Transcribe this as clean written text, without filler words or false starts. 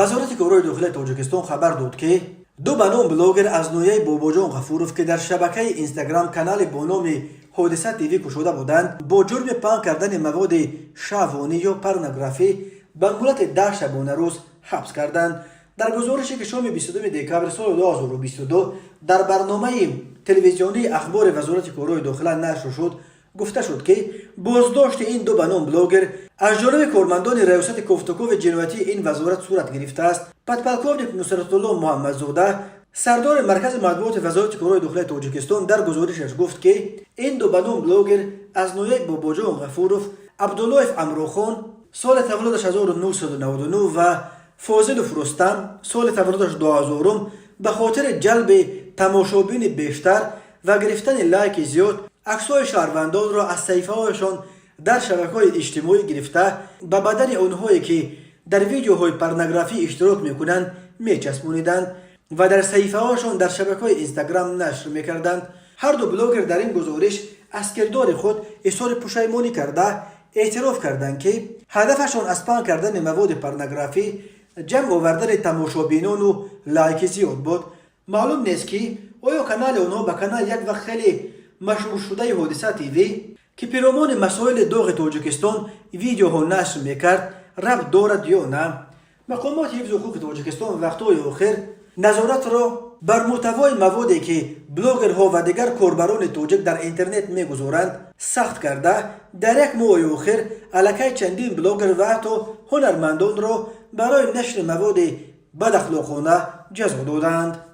وزارت کارهای داخلی تاجیکستان خبر داد که دو بنام بلاگر از نوعه باباجان غفورов که در شبکه اینستاگرام کانال با نام حادثه تیوی گشوده بودند با جرم پنهان کردن مواد شهوانی یا پورنوگرافی به مدت 10 شبانه روز حبس کردند. در گزارشی که شام 22 دکامبر سال 2022 در برنامه تلویزیونی اخبار وزارت کارهای داخلی نشر شد، گفته شد که بازداشت این دو بنام بلاگر از جانب کارمندان ریاست کوفتکوف جنایتی این وزارت صورت گرفته است. پدپلکوونیک نصرت الله محمدزاده سردار مرکز مطبوعات وزارت کارهای داخلی تاجیکستان در گزارشش گفت که این دو بنام بلاگر از نوعه باباجان غفورov، عبدالله امروخان سال تولدش 1999 و فاضل فرستم سال تولدش 2000 به خاطر جلب تماشابین بیشتر و گرفتن لایک زیاد عکس‌های شهروندان را از صفحه‌هایشان در شبکه‌های اجتماعی گرفته به بدن آنهایی که در ویدیوهای پورنوگرافی اشتراک می‌کنند می‌چسبانیدند و در صفحه‌هاشان در شبکه‌های اینستاگرام نشر می‌کردند. هر دو بلاگر در این گزارش از کردار خود اظهار پشیمانی کرده اعتراف کردند که هدفشان از پنهان کردن مواد پورنوگرافی جمع آوردن تماشابینان و لایک زیاد بود. معلوم نیست که آیا کانال آنها به کانال یک وقت خیلی مشهور شده حادثه تیوی که پیرامون مسائل داغ تاجیکستان ویدیوها نشر میکرد ربط دارد یا نه. مقامات حفظ حقوق تاجیکستان وقتهای آخر نظارت را بر محتوای موادی که بلاگرها و دیگر کاربران تاجیک در اینترنت میگذارند سخت کرده در یک ماه آخر علیه چندین بلاگر و حتی هنرمندان را برای نشر مواد بد اخلاقانه جزا دادند.